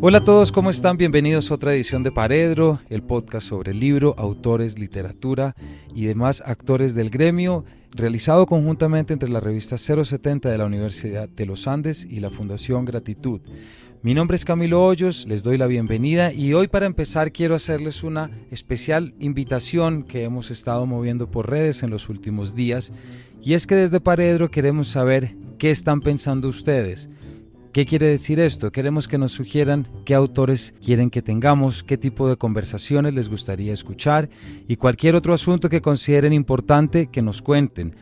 Hola a todos, ¿cómo están? Bienvenidos a otra edición de Paredro, el podcast sobre el libro, autores, literatura y demás actores del gremio, realizado conjuntamente entre la revista 070 de la Universidad de los Andes y la Fundación Gratitud. Mi nombre es Camilo Hoyos, les doy la bienvenida y hoy para empezar quiero hacerles una especial invitación que hemos estado moviendo por redes en los últimos días, y es que desde Paredro queremos saber qué están pensando ustedes. ¿Qué quiere decir esto? Queremos que nos sugieran qué autores quieren que tengamos, qué tipo de conversaciones les gustaría escuchar y cualquier otro asunto que consideren importante que nos cuenten.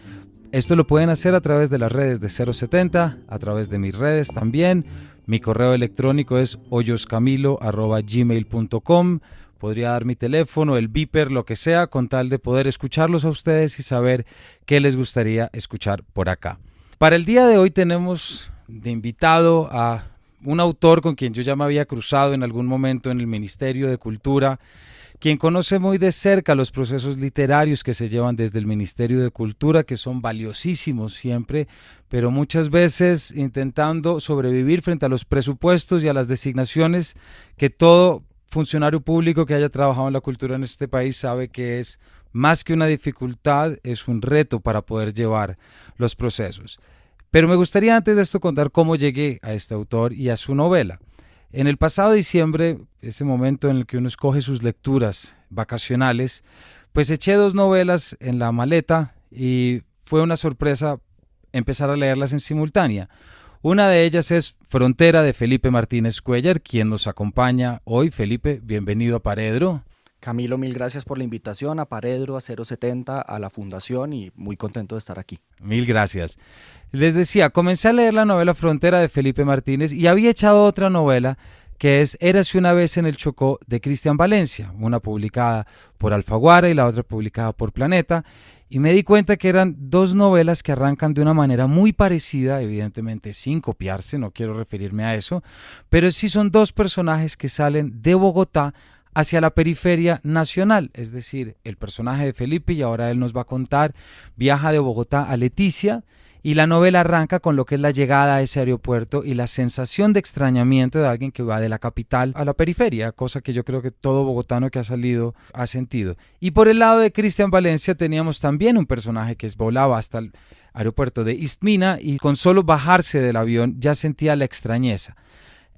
Esto lo pueden hacer a través de las redes de 070, a través de mis redes también. Mi correo electrónico es hoyoscamilo@gmail.com. Podría dar mi teléfono, el beeper, lo que sea, con tal de poder escucharlos a ustedes y saber qué les gustaría escuchar por acá. Para el día de hoy tenemos de invitado a un autor con quien yo ya me había cruzado en algún momento en el Ministerio de Cultura, quien conoce muy de cerca los procesos literarios que se llevan desde el Ministerio de Cultura, que son valiosísimos siempre, pero muchas veces intentando sobrevivir frente a los presupuestos y a las designaciones que todo funcionario público que haya trabajado en la cultura en este país sabe que es más que una dificultad, es un reto para poder llevar los procesos. Pero me gustaría antes de esto contar cómo llegué a este autor y a su novela. En el pasado diciembre, ese momento en el que uno escoge sus lecturas vacacionales, pues eché 2 novelas en la maleta y fue una sorpresa empezar a leerlas en simultánea. Una de ellas es Frontera de Felipe Martínez Cuéllar, quien nos acompaña hoy. Felipe, bienvenido a Paredro. Camilo, mil gracias por la invitación a Paredro, a 070, a la Fundación y muy contento de estar aquí. Mil gracias. Les decía, comencé a leer la novela Frontera de Felipe Martínez y había echado otra novela que es Érase una vez en el Chocó de Cristian Valencia, una publicada por Alfaguara y la otra publicada por Planeta, y me di cuenta que eran 2 novelas que arrancan de una manera muy parecida, evidentemente sin copiarse, no quiero referirme a eso, pero sí son 2 personajes que salen de Bogotá hacia la periferia nacional, es decir, el personaje de Felipe, y ahora él nos va a contar, viaja de Bogotá a Leticia, y la novela arranca con lo que es la llegada a ese aeropuerto y la sensación de extrañamiento de alguien que va de la capital a la periferia, cosa que yo creo que todo bogotano que ha salido ha sentido. Y por el lado de Cristian Valencia teníamos también un personaje que volaba hasta el aeropuerto de Istmina y con solo bajarse del avión ya sentía la extrañeza.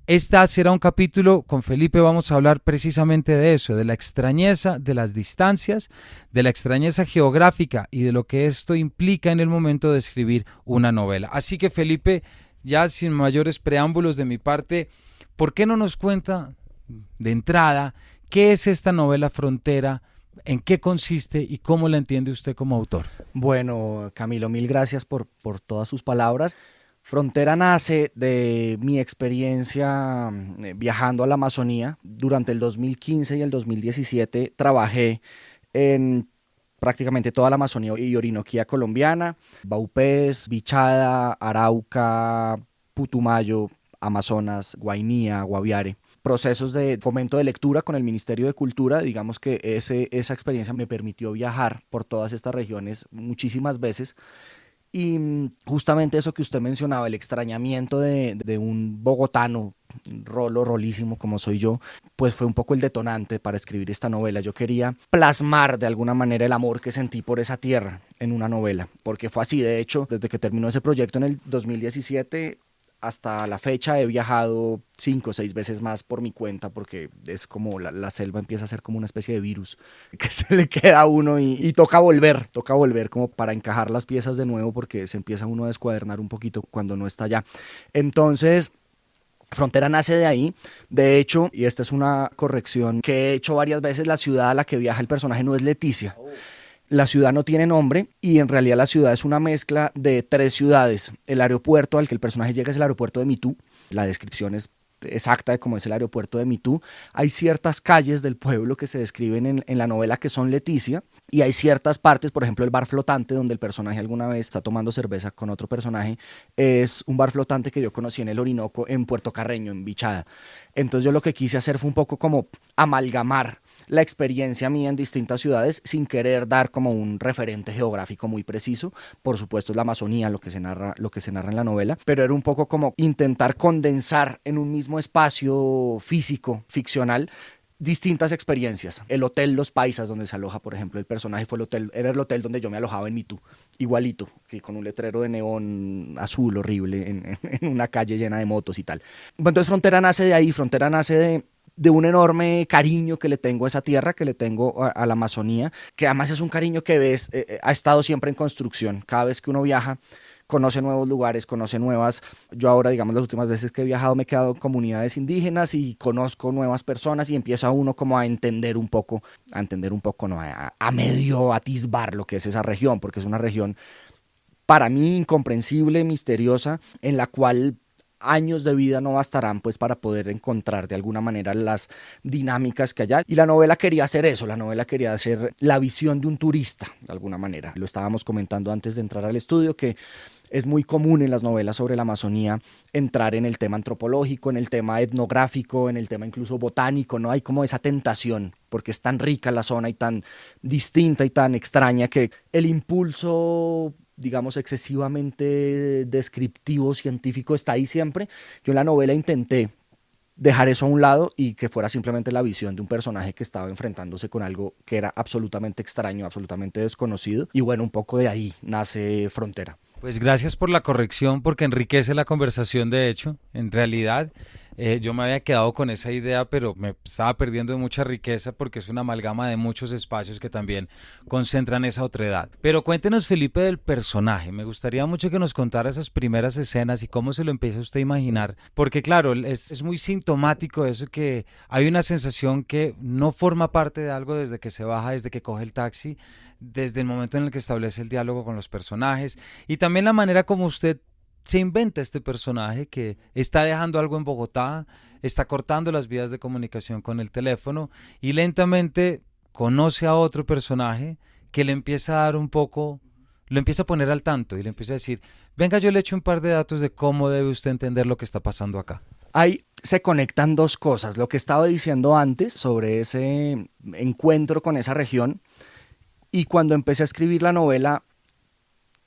Este será un capítulo, con Felipe vamos a hablar precisamente de eso, de la extrañeza, de las distancias, de la extrañeza geográfica y de lo que esto implica en el momento de escribir una novela. Así que Felipe, ya sin mayores preámbulos de mi parte, ¿por qué no nos cuenta de entrada qué es esta novela Frontera, en qué consiste y cómo la entiende usted como autor? Bueno, Camilo, mil gracias por todas sus palabras. Frontera nace de mi experiencia viajando a la Amazonía. Durante el 2015 y el 2017 trabajé en prácticamente toda la Amazonía y Orinoquía colombiana, Vaupés, Bichada, Arauca, Putumayo, Amazonas, Guainía, Guaviare. Procesos de fomento de lectura con el Ministerio de Cultura, digamos que esa experiencia me permitió viajar por todas estas regiones muchísimas veces. Y justamente eso que usted mencionaba, el extrañamiento de un bogotano, rolísimo como soy yo, pues fue un poco el detonante para escribir esta novela. Yo quería plasmar de alguna manera el amor que sentí por esa tierra en una novela, porque fue así. De hecho, desde que terminó ese proyecto en el 2017 hasta la fecha he viajado 5 o 6 veces más por mi cuenta, porque es como la selva empieza a ser como una especie de virus que se le queda a uno y toca volver como para encajar las piezas de nuevo, porque se empieza uno a descuadernar un poquito cuando no está allá. Entonces, Frontera nace de ahí. De hecho, y esta es una corrección que he hecho varias veces, la ciudad a la que viaja el personaje no es Leticia. La ciudad no tiene nombre y en realidad la ciudad es una mezcla de 3 ciudades. El aeropuerto al que el personaje llega es el aeropuerto de Mitú. La descripción es exacta de cómo es el aeropuerto de Mitú. Hay ciertas calles del pueblo que se describen en la novela que son Leticia, y hay ciertas partes, por ejemplo el bar flotante donde el personaje alguna vez está tomando cerveza con otro personaje, es un bar flotante que yo conocí en el Orinoco, en Puerto Carreño, en Bichada. Entonces yo lo que quise hacer fue un poco como amalgamar la experiencia mía en distintas ciudades sin querer dar como un referente geográfico muy preciso. Por supuesto es la Amazonía lo que se narra en la novela, pero era un poco como intentar condensar en un mismo espacio físico, ficcional, distintas experiencias. El hotel Los Paisas, donde se aloja, por ejemplo, el personaje, era el hotel donde yo me alojaba en Mitú, igualito, que con un letrero de neón azul horrible en una calle llena de motos y tal. Bueno, entonces Frontera nace de ahí, Frontera nace de un enorme cariño que le tengo a esa tierra, que le tengo a la Amazonía, que además es un cariño que ves, ha estado siempre en construcción. Cada vez que uno viaja, conoce nuevos lugares, conoce nuevas. Yo ahora, digamos, las últimas veces que he viajado me he quedado en comunidades indígenas y conozco nuevas personas y empieza uno como a entender un poco, no, a medio atisbar lo que es esa región, porque es una región para mí incomprensible, misteriosa, en la cual años de vida no bastarán pues para poder encontrar de alguna manera las dinámicas que hay allá. Y la novela quería hacer eso, la novela quería hacer la visión de un turista, de alguna manera. Lo estábamos comentando antes de entrar al estudio, que es muy común en las novelas sobre la Amazonía entrar en el tema antropológico, en el tema etnográfico, en el tema incluso botánico, ¿no? Hay como esa tentación, porque es tan rica la zona y tan distinta y tan extraña que el impulso, digamos, excesivamente descriptivo, científico, está ahí siempre. Yo en la novela intenté dejar eso a un lado y que fuera simplemente la visión de un personaje que estaba enfrentándose con algo que era absolutamente extraño, absolutamente desconocido. Y bueno, un poco de ahí nace Frontera. Pues gracias por la corrección, porque enriquece la conversación. De hecho, en realidad yo me había quedado con esa idea, pero me estaba perdiendo de mucha riqueza porque es una amalgama de muchos espacios que también concentran esa otredad. Pero cuéntenos, Felipe, del personaje. Me gustaría mucho que nos contara esas primeras escenas y cómo se lo empieza usted a imaginar, porque claro, es muy sintomático eso, que hay una sensación que no forma parte de algo desde que se baja, desde que coge el taxi, desde el momento en el que establece el diálogo con los personajes, y también la manera como usted se inventa este personaje que está dejando algo en Bogotá, está cortando las vías de comunicación con el teléfono y lentamente conoce a otro personaje que le empieza a dar un poco, lo empieza a poner al tanto y le empieza a decir, venga, yo le echo un par de datos de cómo debe usted entender lo que está pasando acá. Ahí se conectan dos cosas, lo que estaba diciendo antes sobre ese encuentro con esa región, y cuando empecé a escribir la novela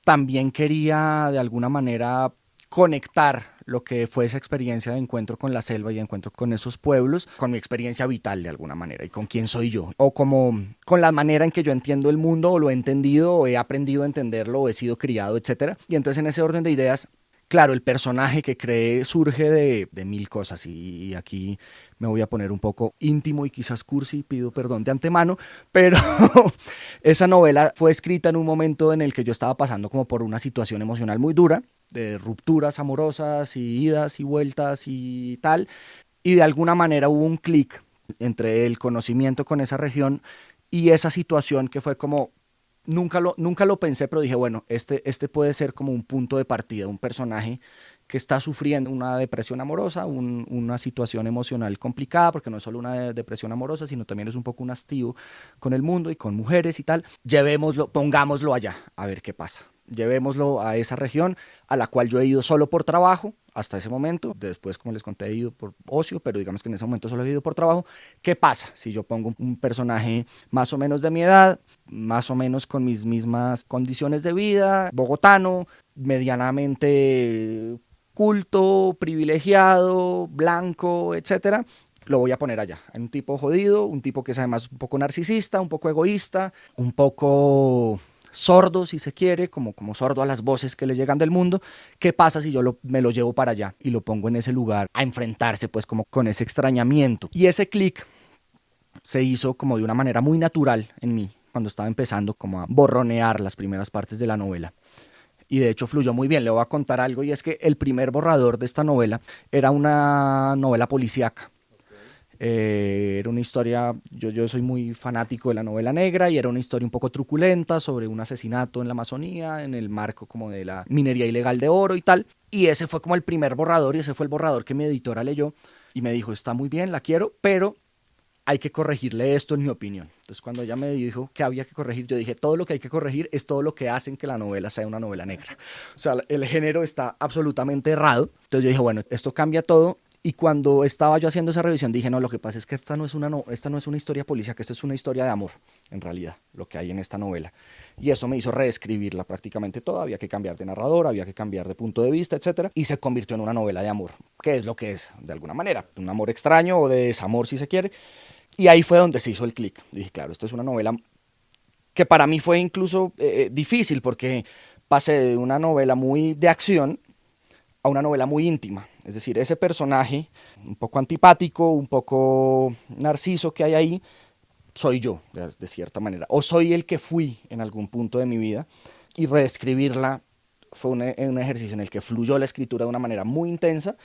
también quería de alguna manera conectar lo que fue esa experiencia de encuentro con la selva y de encuentro con esos pueblos, con mi experiencia vital de alguna manera y con quién soy yo, o como con la manera en que yo entiendo el mundo, o lo he entendido, o he aprendido a entenderlo, o he sido criado, etcétera. Y entonces en ese orden de ideas, claro, el personaje que creé surge de mil cosas y aquí me voy a poner un poco íntimo y quizás cursi, pido perdón de antemano, pero esa novela fue escrita en un momento en el que yo estaba pasando como por una situación emocional muy dura, de rupturas amorosas y idas y vueltas y tal, y de alguna manera hubo un clic entre el conocimiento con esa región y esa situación que fue como, nunca lo pensé, pero dije, bueno, este puede ser como un punto de partida, un personaje que está sufriendo una depresión amorosa, una situación emocional complicada, porque no es solo una depresión amorosa, sino también es un poco un hastío con el mundo y con mujeres y tal. Llevémoslo, pongámoslo allá, a ver qué pasa. Llevémoslo a esa región a la cual yo he ido solo por trabajo hasta ese momento. Después, como les conté, he ido por ocio, pero digamos que en ese momento solo he ido por trabajo. ¿Qué pasa si yo pongo un personaje más o menos de mi edad, más o menos con mis mismas condiciones de vida, bogotano, medianamente culto, privilegiado, blanco, etcétera? Lo voy a poner allá, en un tipo jodido, un tipo que es además un poco narcisista, un poco egoísta, un poco sordo, si se quiere, como sordo a las voces que le llegan del mundo. ¿Qué pasa si yo me lo llevo para allá y lo pongo en ese lugar a enfrentarse pues como con ese extrañamiento? Y ese clic se hizo como de una manera muy natural en mí, cuando estaba empezando como a borronear las primeras partes de la novela. Y de hecho fluyó muy bien. Le voy a contar algo, y es que el primer borrador de esta novela era una novela policíaca. Era una historia, yo soy muy fanático de la novela negra, y era una historia un poco truculenta sobre un asesinato en la Amazonía, en el marco como de la minería ilegal de oro y tal. Y ese fue como el primer borrador, y ese fue el borrador que mi editora leyó y me dijo, está muy bien, la quiero, pero hay que corregirle esto, en mi opinión. Entonces, cuando ella me dijo que había que corregir, yo dije, todo lo que hay que corregir es todo lo que hacen que la novela sea una novela negra. O sea, el género está absolutamente errado. Entonces yo dije, bueno, esto cambia todo Y cuando estaba yo haciendo esa revisión dije, no, lo que pasa es que esta no es una historia policíaca, esta es una historia de amor, en realidad, lo que hay en esta novela. Y eso me hizo reescribirla prácticamente toda, había que cambiar de narrador, había que cambiar de punto de vista, etcétera, y se convirtió en una novela de amor, que es lo que es, de alguna manera, un amor extraño o de desamor si se quiere. Y ahí fue donde se hizo el clic. Dije, claro, esto es una novela que para mí fue incluso difícil, porque pasé de una novela muy de acción a una novela muy íntima. Es decir, ese personaje un poco antipático, un poco narciso que hay ahí, soy yo, de cierta manera. O soy el que fui en algún punto de mi vida. Y reescribirla fue un ejercicio en el que fluyó la escritura de una manera muy intensa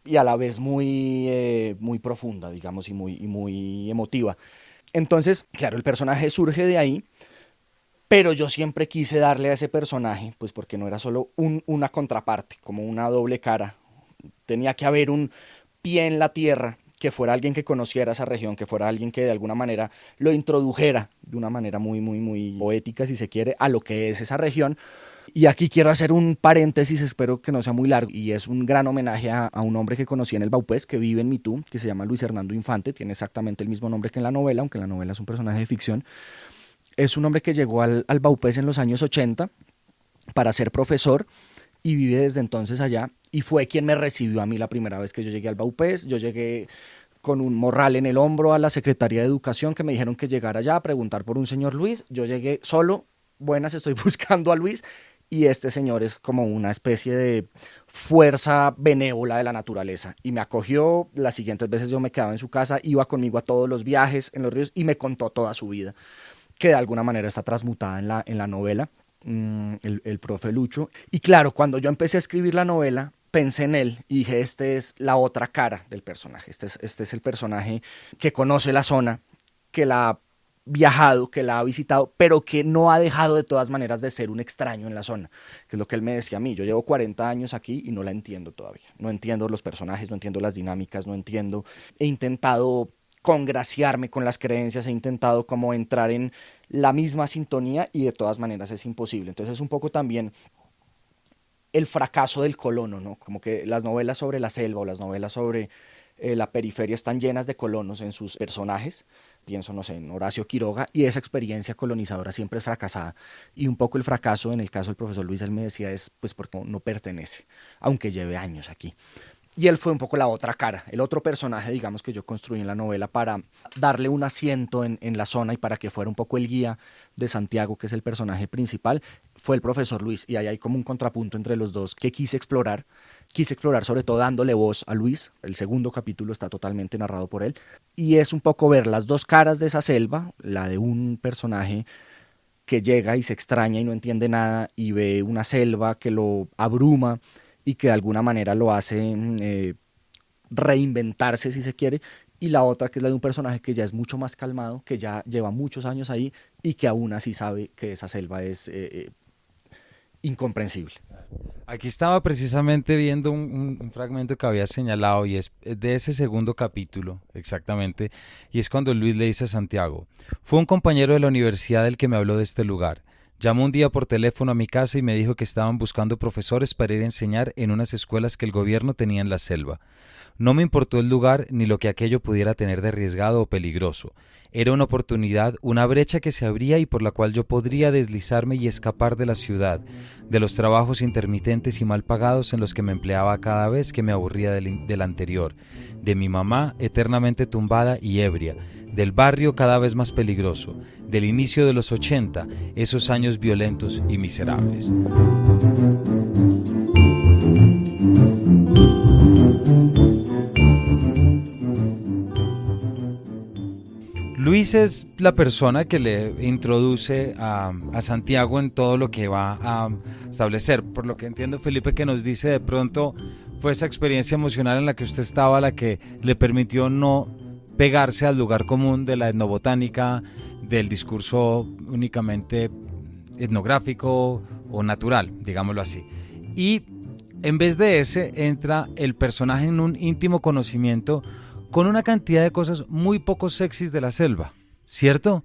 y a la vez muy profunda, digamos, y muy emotiva. Entonces, claro, el personaje surge de ahí, pero yo siempre quise darle a ese personaje, pues porque no era solo una contraparte, como una doble cara. Tenía que haber un pie en la tierra, que fuera alguien que conociera esa región, que fuera alguien que de alguna manera lo introdujera de una manera muy poética, si se quiere, a lo que es esa región. Y aquí quiero hacer un paréntesis, espero que no sea muy largo, y es un gran homenaje a un hombre que conocí en el Baupés, que vive en Mitú, que se llama Luis Hernando Infante, tiene exactamente el mismo nombre que en la novela, aunque la novela es un personaje de ficción. Es un hombre que llegó al Baupés en los años 80 para ser profesor y vive desde entonces allá, y fue quien me recibió a mí la primera vez que yo llegué al Baupés. Yo llegué con un morral en el hombro a la Secretaría de Educación, que me dijeron que llegara allá a preguntar por un señor Luis. Yo llegué solo, buenas, estoy buscando a Luis, y este señor es como una especie de fuerza benévola de la naturaleza, y me acogió. Las siguientes veces yo me quedaba en su casa, iba conmigo a todos los viajes en los ríos y me contó toda su vida, que de alguna manera está transmutada en la novela, el profe Lucho. Y claro, cuando yo empecé a escribir la novela, pensé en él y dije, este es la otra cara del personaje, este es el personaje que conoce la zona, que la ha viajado, que la ha visitado, pero que no ha dejado de todas maneras de ser un extraño en la zona, que es lo que él me decía a mí. Yo llevo 40 años aquí y no la entiendo todavía, no entiendo los personajes, no entiendo las dinámicas, no entiendo. He intentado congraciarme con las creencias, he intentado como entrar en la misma sintonía y de todas maneras es imposible. Entonces es un poco también el fracaso del colono, ¿no? Como que las novelas sobre la selva o las novelas sobre la periferia están llenas de colonos en sus personajes. Pienso, no sé, en Horacio Quiroga, y esa experiencia colonizadora siempre es fracasada. Y un poco el fracaso, en el caso del profesor Luis, él me decía, es pues porque no pertenece, aunque lleve años aquí. Y él fue un poco la otra cara, el otro personaje, digamos, que yo construí en la novela para darle un asiento en la zona y para que fuera un poco el guía de Santiago, que es el personaje principal, fue el profesor Luis. Y ahí hay como un contrapunto entre los dos que quise explorar. Quise explorar sobre todo dándole voz a Luis. El segundo capítulo está totalmente narrado por él. Y es un poco ver las dos caras de esa selva, la de un personaje que llega y se extraña y no entiende nada y ve una selva que lo abruma y que de alguna manera lo hace reinventarse, si se quiere, y la otra que es la de un personaje que ya es mucho más calmado, que ya lleva muchos años ahí y que aún así sabe que esa selva es incomprensible. Aquí estaba precisamente viendo un fragmento que había señalado y es de ese segundo capítulo, exactamente, y es cuando Luis le dice a Santiago: fue un compañero de la universidad el que me habló de este lugar. Llamó un día por teléfono a mi casa y me dijo que estaban buscando profesores para ir a enseñar en unas escuelas que el gobierno tenía en la selva. No me importó el lugar ni lo que aquello pudiera tener de arriesgado o peligroso. Era una oportunidad, una brecha que se abría y por la cual yo podría deslizarme y escapar de la ciudad, de los trabajos intermitentes y mal pagados en los que me empleaba cada vez que me aburría del anterior, de mi mamá eternamente tumbada y ebria, del barrio cada vez más peligroso, del inicio de los 80, esos años violentos y miserables. Luis es la persona que le introduce a Santiago en todo lo que va a establecer. Por lo que entiendo, Felipe, que nos dice, de pronto fue esa experiencia emocional en la que usted estaba la que le permitió no pegarse al lugar común de la etnobotánica, del discurso únicamente etnográfico o natural, digámoslo así. Y en vez de ese entra el personaje en un íntimo conocimiento con una cantidad de cosas muy poco sexys de la selva, ¿cierto?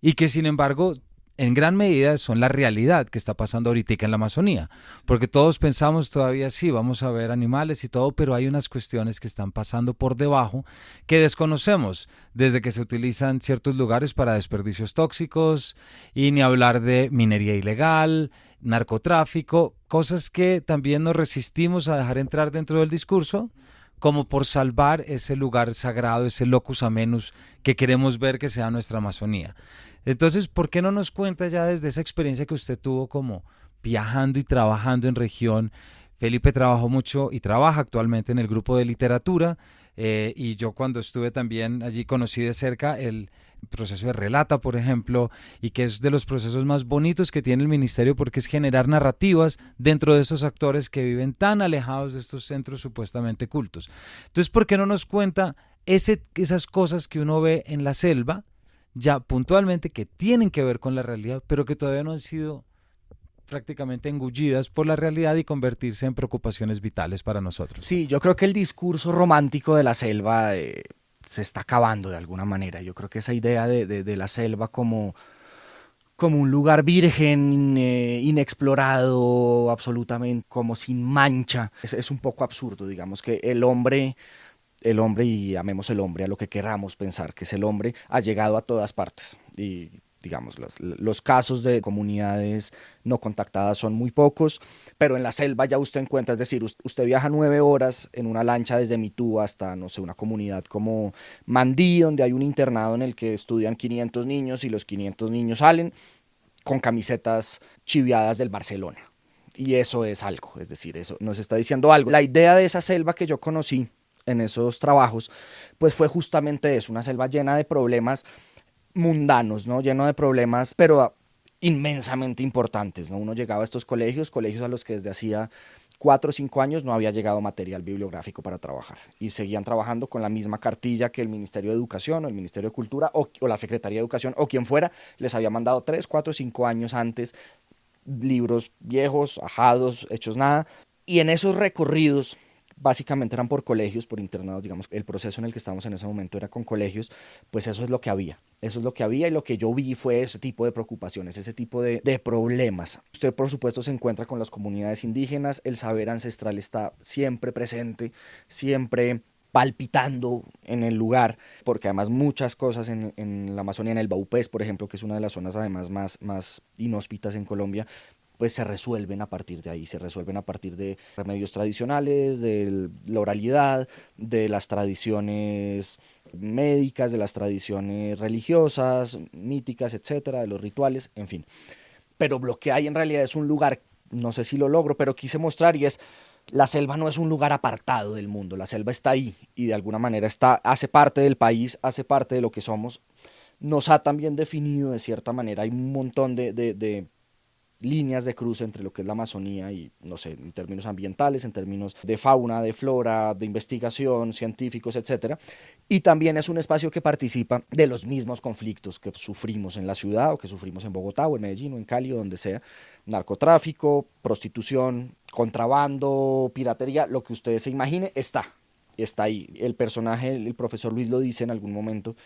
Y que sin embargo en gran medida son la realidad que está pasando ahorita en la Amazonía, porque todos pensamos todavía sí, vamos a ver animales y todo, pero hay unas cuestiones que están pasando por debajo que desconocemos, desde que se utilizan ciertos lugares para desperdicios tóxicos y ni hablar de minería ilegal, narcotráfico, cosas que también nos resistimos a dejar entrar dentro del discurso, como por salvar ese lugar sagrado, ese locus amenus que queremos ver que sea nuestra Amazonía. Entonces, ¿por qué no nos cuenta ya desde esa experiencia que usted tuvo como viajando y trabajando en región? Felipe trabajó mucho y trabaja actualmente en el grupo de literatura, y yo cuando estuve también allí conocí de cerca el proceso de Relata, por ejemplo, y que es de los procesos más bonitos que tiene el ministerio porque es generar narrativas dentro de estos actores que viven tan alejados de estos centros supuestamente cultos. Entonces, ¿por qué no nos cuenta esas cosas que uno ve en la selva, ya puntualmente que tienen que ver con la realidad, pero que todavía no han sido prácticamente engullidas por la realidad y convertirse en preocupaciones vitales para nosotros? Sí, yo creo que el discurso romántico de la selva se está acabando de alguna manera. Yo creo que esa idea de la selva como un lugar virgen, inexplorado, absolutamente como sin mancha, es un poco absurdo. Digamos que el hombre, y amemos el hombre a lo que queramos pensar, que es el hombre, ha llegado a todas partes. Y digamos, los casos de comunidades no contactadas son muy pocos, pero en la selva ya usted encuentra, es decir, usted viaja 9 horas en una lancha desde Mitú hasta, no sé, una comunidad como Mandí, donde hay un internado en el que estudian 500 niños y los 500 niños salen con camisetas chiviadas del Barcelona. Y eso es algo, es decir, eso nos está diciendo algo. La idea de esa selva que yo conocí en esos trabajos, pues fue justamente eso, una selva llena de problemas mundanos, ¿no? Lleno de problemas, pero inmensamente importantes, ¿no? Uno llegaba a estos colegios a los que desde hacía 4 o 5 años no había llegado material bibliográfico para trabajar y seguían trabajando con la misma cartilla que el Ministerio de Educación o el Ministerio de Cultura o la Secretaría de Educación o quien fuera les había mandado 3, 4, 5 años antes libros viejos, ajados, hechos nada. Y en esos recorridos básicamente eran por colegios, por internados, digamos, el proceso en el que estamos en ese momento era con colegios, pues eso es lo que había. Eso es lo que había y lo que yo vi fue ese tipo de preocupaciones, ese tipo de problemas. Usted, por supuesto, se encuentra con las comunidades indígenas, el saber ancestral está siempre presente, siempre palpitando en el lugar, porque además muchas cosas en la Amazonía, en el Baupés, por ejemplo, que es una de las zonas además más inhóspitas en Colombia, pues se resuelven a partir de ahí, se resuelven a partir de remedios tradicionales, de la oralidad, de las tradiciones médicas, de las tradiciones religiosas, míticas, etcétera, de los rituales, en fin. Pero lo que hay en realidad es un lugar, no sé si lo logro, pero quise mostrar y es, la selva no es un lugar apartado del mundo, la selva está ahí y de alguna manera hace parte del país, hace parte de lo que somos, nos ha también definido de cierta manera, hay un montón de líneas de cruce entre lo que es la Amazonía y, no sé, en términos ambientales, en términos de fauna, de flora, de investigación, científicos, etcétera. Y también es un espacio que participa de los mismos conflictos que sufrimos en la ciudad o que sufrimos en Bogotá o en Medellín o en Cali o donde sea. Narcotráfico, prostitución, contrabando, piratería, lo que ustedes se imagine, está ahí. El personaje, el profesor Luis lo dice en algún momento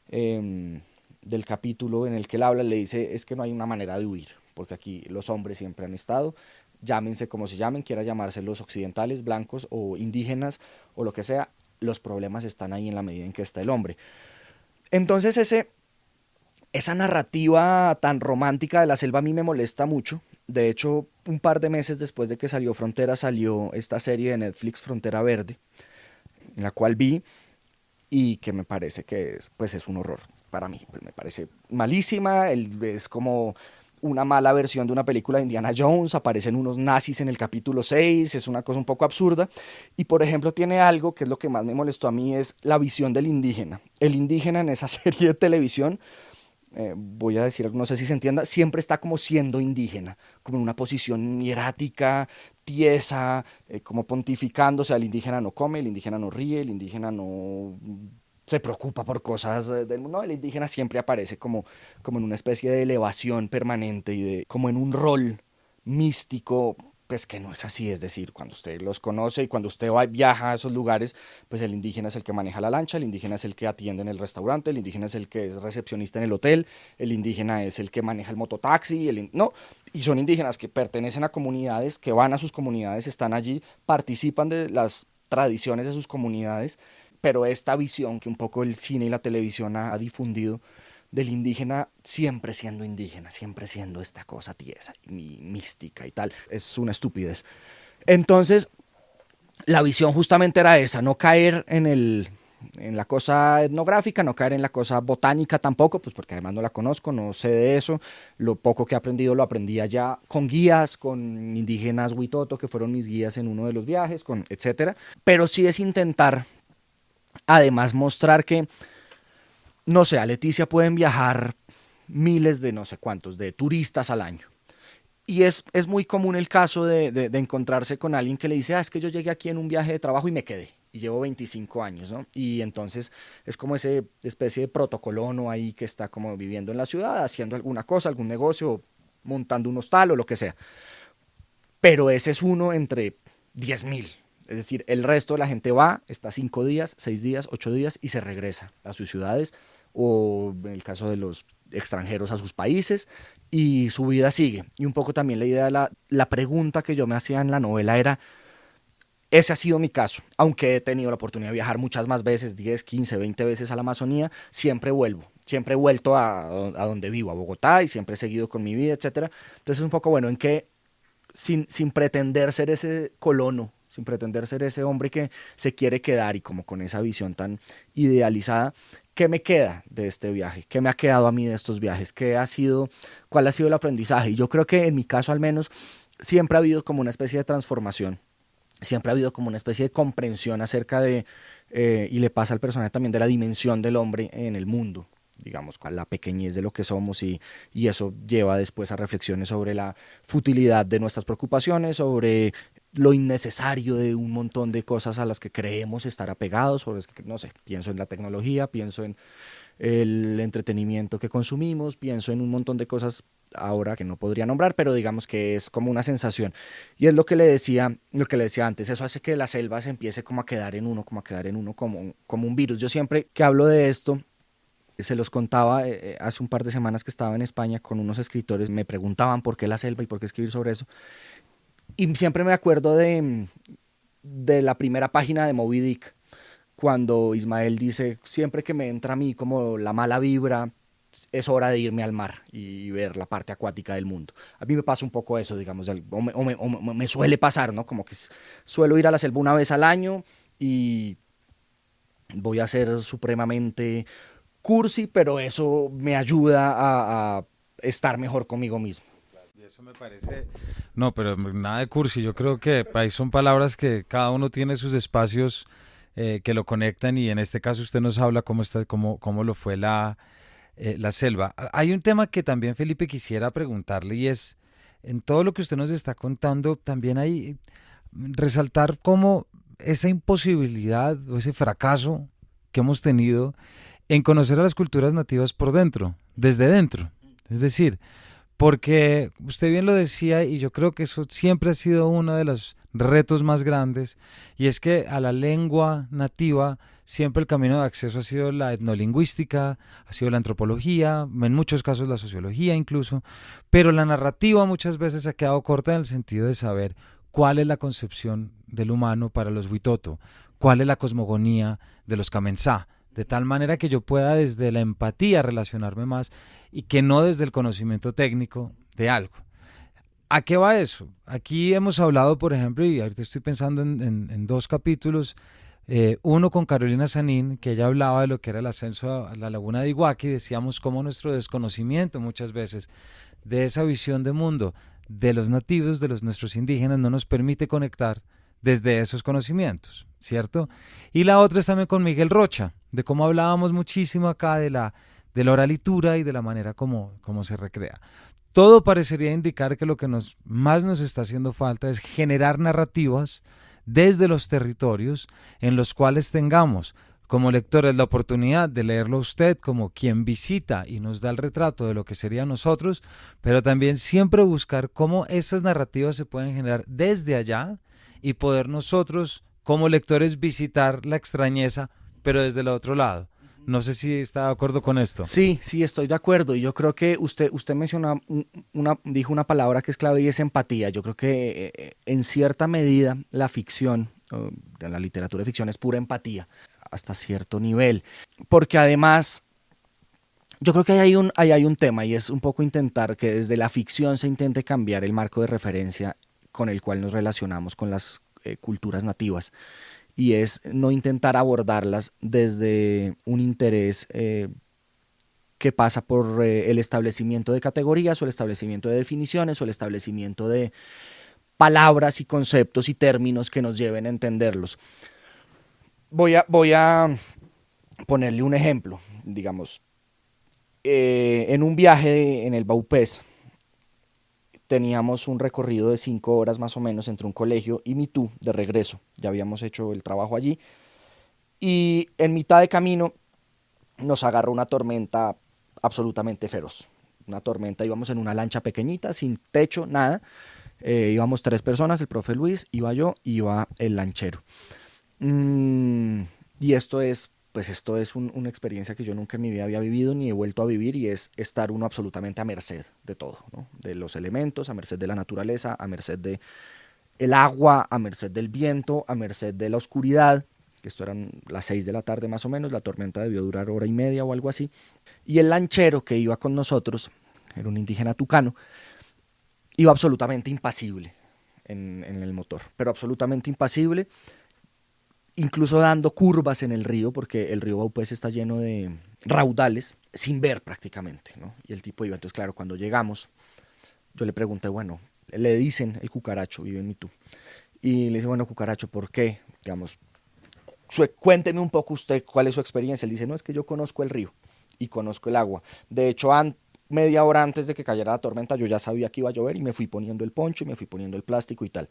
del capítulo en el que él habla, le dice, es que no hay una manera de huir, porque aquí los hombres siempre han estado, llámense como se llamen, quiera llamarse los occidentales, blancos o indígenas o lo que sea, los problemas están ahí en la medida en que está el hombre. Entonces esa narrativa tan romántica de la selva a mí me molesta mucho. De hecho, un par de meses después de que salió Frontera, salió esta serie de Netflix, Frontera Verde, en la cual vi y que me parece que pues es un horror para mí. Pues me parece malísima, es como una mala versión de una película de Indiana Jones, aparecen unos nazis en el capítulo 6, es una cosa un poco absurda. Y por ejemplo tiene algo que es lo que más me molestó a mí, es la visión del indígena. El indígena en esa serie de televisión, voy a decir, no sé si se entienda, siempre está como siendo indígena, como en una posición hierática, tiesa, como pontificando, o sea, el indígena no come, el indígena no ríe, el indígena no se preocupa por cosas del mundo, no, el indígena siempre aparece como en una especie de elevación permanente y como en un rol místico pues que no es así. Es decir, cuando usted los conoce y cuando usted viaja a esos lugares, pues el indígena es el que maneja la lancha, el indígena es el que atiende en el restaurante, el indígena es el que es recepcionista en el hotel, el indígena es el que maneja el mototaxi, no, y son indígenas que pertenecen a comunidades, que van a sus comunidades, están allí, participan de las tradiciones de sus comunidades, pero esta visión que un poco el cine y la televisión ha difundido del indígena siempre siendo indígena, siempre siendo esta cosa tiesa y mística y tal, es una estupidez. Entonces, la visión justamente era esa, no caer en la cosa etnográfica, no caer en la cosa botánica tampoco, pues porque además no la conozco, no sé de eso, lo poco que he aprendido lo aprendí allá con guías, con indígenas Huitoto, que fueron mis guías en uno de los viajes, con etcétera, pero sí es intentar además mostrar que, no sé, a Leticia pueden viajar miles de no sé cuántos, de turistas al año. Y es muy común el caso de encontrarse con alguien que le dice, es que yo llegué aquí en un viaje de trabajo y me quedé. Y llevo 25 años, ¿no? Y entonces es como esa especie de protocolono ahí que está como viviendo en la ciudad, haciendo alguna cosa, algún negocio, montando un hostal o lo que sea. Pero ese es uno entre 10.000. Es decir, el resto de la gente va, está 5 días, 6 días, 8 días y se regresa a sus ciudades o en el caso de los extranjeros a sus países y su vida sigue. Y un poco también la idea, la pregunta que yo me hacía en la novela era, ese ha sido mi caso, aunque he tenido la oportunidad de viajar muchas más veces, 10, 15, 20 veces a la Amazonía, siempre vuelvo, siempre he vuelto a donde vivo, a Bogotá y siempre he seguido con mi vida, etcétera. Entonces un poco bueno en que sin pretender ser ese colono, sin pretender ser ese hombre que se quiere quedar y como con esa visión tan idealizada, ¿qué me queda de este viaje? ¿Qué me ha quedado a mí de estos viajes? ¿Cuál ha sido el aprendizaje? Y yo creo que en mi caso al menos siempre ha habido como una especie de transformación, siempre ha habido como una especie de comprensión acerca y le pasa al personaje también de la dimensión del hombre en el mundo, digamos, con la pequeñez de lo que somos y eso lleva después a reflexiones sobre la futilidad de nuestras preocupaciones, sobre lo innecesario de un montón de cosas a las que creemos estar apegados, sobre, no sé, pienso en la tecnología, pienso en el entretenimiento que consumimos, pienso en un montón de cosas ahora que no podría nombrar, pero digamos que es como una sensación. Y es lo que le decía antes, eso hace que la selva se empiece como a quedar en uno, como un virus. Yo siempre que hablo de esto, se los contaba hace un par de semanas que estaba en España con unos escritores, me preguntaban por qué la selva y por qué escribir sobre eso. Y siempre me acuerdo de la primera página de Moby Dick, cuando Ismael dice, siempre que me entra a mí como la mala vibra, es hora de irme al mar y ver la parte acuática del mundo. A mí me pasa un poco eso, digamos, me suele pasar, ¿no? Como que suelo ir a la selva una vez al año y voy a ser supremamente cursi, pero eso me ayuda a estar mejor conmigo mismo. Y eso me parece, no, pero nada de cursi, yo creo que ahí son palabras que cada uno tiene sus espacios que lo conectan y en este caso usted nos habla cómo lo fue la selva. Hay un tema que también Felipe quisiera preguntarle y es, en todo lo que usted nos está contando, también hay resaltar cómo esa imposibilidad o ese fracaso que hemos tenido en conocer a las culturas nativas por dentro, desde dentro. Es decir, porque usted bien lo decía y yo creo que eso siempre ha sido uno de los retos más grandes y es que a la lengua nativa siempre el camino de acceso ha sido la etnolingüística, ha sido la antropología, en muchos casos la sociología incluso, pero la narrativa muchas veces ha quedado corta en el sentido de saber cuál es la concepción del humano para los Huitoto, cuál es la cosmogonía de los Kamensá, de tal manera que yo pueda desde la empatía relacionarme más y que no desde el conocimiento técnico de algo. ¿A qué va eso? Aquí hemos hablado, por ejemplo, y ahorita estoy pensando en dos capítulos, uno con Carolina Sanín, que ella hablaba de lo que era el ascenso a la laguna de Iguaque y decíamos cómo nuestro desconocimiento muchas veces de esa visión de mundo de los nativos, de nuestros indígenas, no nos permite conectar desde esos conocimientos, ¿cierto? Y la otra es también con Miguel Rocha, de cómo hablábamos muchísimo acá de la oralitura y de la manera como se recrea. Todo parecería indicar que lo que más nos está haciendo falta es generar narrativas desde los territorios en los cuales tengamos como lectores la oportunidad de leerlo a usted como quien visita y nos da el retrato de lo que sería nosotros, pero también siempre buscar cómo esas narrativas se pueden generar desde allá y poder nosotros como lectores visitar la extrañeza, pero desde el otro lado. No sé si está de acuerdo con esto. Sí, sí, estoy de acuerdo. Y yo creo que usted menciona dijo una palabra que es clave y es empatía. Yo creo que en cierta medida la ficción, la literatura de ficción es pura empatía hasta cierto nivel. Porque además, yo creo que ahí hay un tema y es un poco intentar que desde la ficción se intente cambiar el marco de referencia con el cual nos relacionamos con las culturas nativas. Y es no intentar abordarlas desde un interés que pasa por el establecimiento de categorías o el establecimiento de definiciones o el establecimiento de palabras y conceptos y términos que nos lleven a entenderlos. Voy a ponerle un ejemplo, digamos, en un viaje en el Baupés teníamos un recorrido de 5 horas más o menos entre un colegio y Mitú de regreso. Ya habíamos hecho el trabajo allí y en mitad de camino nos agarró una tormenta absolutamente feroz. Una tormenta, íbamos en una lancha pequeñita, sin techo, nada. Íbamos 3 personas, el profe Luis, iba yo, iba el lanchero. Y esto es una experiencia que yo nunca en mi vida había vivido ni he vuelto a vivir y es estar uno absolutamente a merced de todo, ¿no? De los elementos, a merced de la naturaleza, a merced de el agua, a merced del viento, a merced de la oscuridad, que esto eran las 6 de la tarde más o menos, la tormenta debió durar hora y media o algo así, y el lanchero que iba con nosotros, era un indígena tucano, iba absolutamente impasible en el motor, pero absolutamente impasible, incluso dando curvas en el río, porque el río Baupés está lleno de raudales, sin ver prácticamente, ¿no? Y el tipo iba, entonces claro, cuando llegamos, yo le pregunté, bueno, le dicen el cucaracho, vive en Mitú, y le dije, bueno, cucaracho, ¿por qué? Digamos, cuénteme un poco usted cuál es su experiencia. Él dice, no, es que yo conozco el río y conozco el agua. De hecho, media hora antes de que cayera la tormenta, yo ya sabía que iba a llover y me fui poniendo el poncho y me fui poniendo el plástico y tal.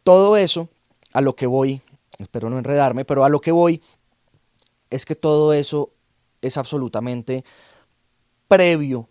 Todo eso, a lo que voy, espero no enredarme, pero a lo que voy es que todo eso es absolutamente previo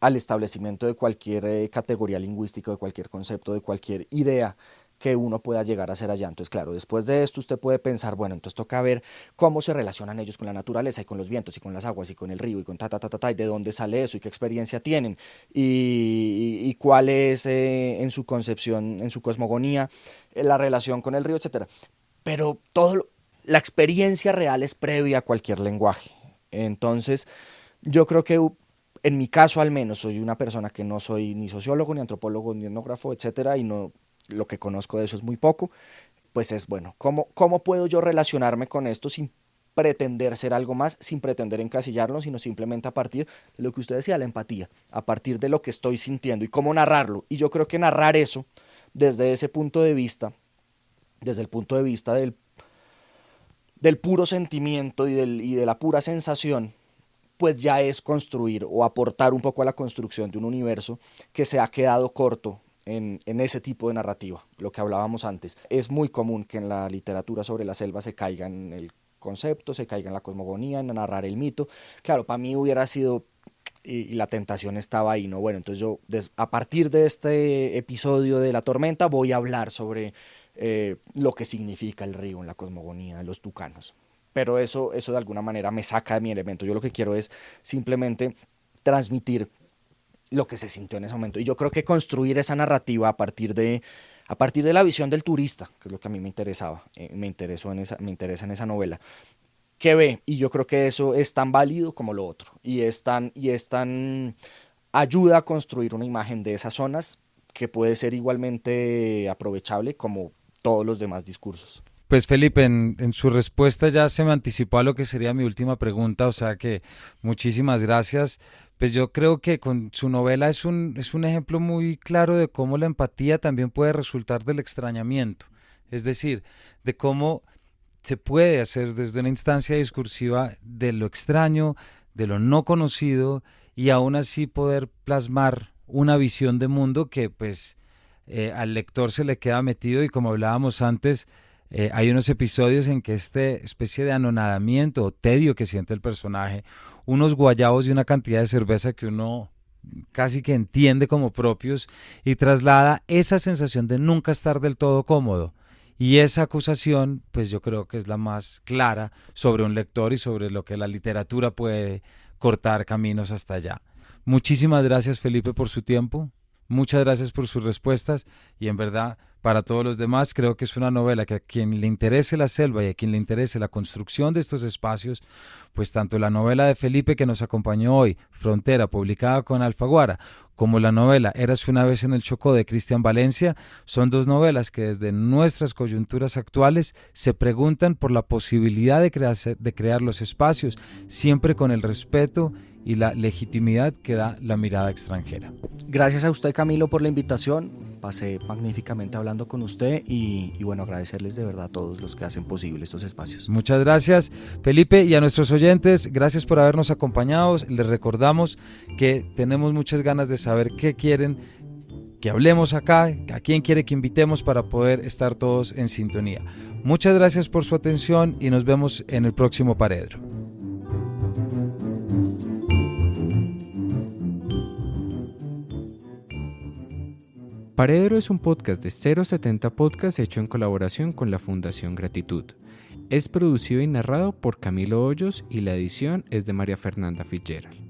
al establecimiento de cualquier categoría lingüística, de cualquier concepto, de cualquier idea que uno pueda llegar a hacer allá. Entonces, claro, después de esto usted puede pensar, bueno, entonces toca ver cómo se relacionan ellos con la naturaleza y con los vientos y con las aguas y con el río y con ta, y de dónde sale eso y qué experiencia tienen y cuál es en su concepción, en su cosmogonía, la relación con el río, etcétera. Pero la experiencia real es previa a cualquier lenguaje. Entonces, yo creo que en mi caso al menos soy una persona que no soy ni sociólogo, ni antropólogo, ni etnógrafo, etcétera, y no, lo que conozco de eso es muy poco, pues es bueno, ¿cómo puedo yo relacionarme con esto sin pretender ser algo más, sin pretender encasillarlo, sino simplemente a partir de lo que usted decía, la empatía, a partir de lo que estoy sintiendo y cómo narrarlo? Y yo creo que narrar eso desde ese punto de vista, desde el punto de vista del puro sentimiento y de la pura sensación, pues ya es construir o aportar un poco a la construcción de un universo que se ha quedado corto en ese tipo de narrativa, lo que hablábamos antes. Es muy común que en la literatura sobre la selva se caiga en el concepto, se caiga en la cosmogonía, en narrar el mito. Claro, para mí hubiera sido, y la tentación estaba ahí, ¿no? Bueno, entonces yo a partir de este episodio de La Tormenta voy a hablar sobre lo que significa el río en la cosmogonía de los tucanos. Pero eso de alguna manera me saca de mi elemento. Yo lo que quiero es simplemente transmitir lo que se sintió en ese momento. Y yo creo que construir esa narrativa a partir de la visión del turista, que es lo que a mí me interesaba, me interesa en esa novela, que ve, y yo creo que eso es tan válido como lo otro, y es tan ayuda a construir una imagen de esas zonas que puede ser igualmente aprovechable como todos los demás discursos. Pues Felipe, en su respuesta ya se me anticipó a lo que sería mi última pregunta, o sea que muchísimas gracias. Pues yo creo que con su novela es un ejemplo muy claro de cómo la empatía también puede resultar del extrañamiento, es decir, de cómo se puede hacer desde una instancia discursiva de lo extraño, de lo no conocido y aún así poder plasmar una visión de mundo que pues al lector se le queda metido y como hablábamos antes, hay unos episodios en que este especie de anonadamiento o tedio que siente el personaje, unos guayabos y una cantidad de cerveza que uno casi que entiende como propios y traslada esa sensación de nunca estar del todo cómodo. Y esa acusación, pues yo creo que es la más clara sobre un lector y sobre lo que la literatura puede cortar caminos hasta allá. Muchísimas gracias, Felipe, por su tiempo. Muchas gracias por sus respuestas y en verdad, para todos los demás, creo que es una novela que a quien le interese la selva y a quien le interese la construcción de estos espacios, pues tanto la novela de Felipe que nos acompañó hoy, Frontera, publicada con Alfaguara, como la novela Érase una vez en el Chocó de Cristian Valencia, son dos novelas que desde nuestras coyunturas actuales se preguntan por la posibilidad de crear los espacios, siempre con el respeto y la legitimidad que da la mirada extranjera. Gracias a usted, Camilo, por la invitación. Pasé magníficamente hablando con usted y bueno, agradecerles de verdad a todos los que hacen posible estos espacios. Muchas gracias, Felipe, y a nuestros oyentes, gracias por habernos acompañado. Les recordamos que tenemos muchas ganas de saber qué quieren que hablemos acá, a quién quiere que invitemos para poder estar todos en sintonía. Muchas gracias por su atención y nos vemos en el próximo Paredro. Paredro es un podcast de 070 Podcast hecho en colaboración con la Fundación Gratitud. Es producido y narrado por Camilo Hoyos y la edición es de María Fernanda Fitzgerald.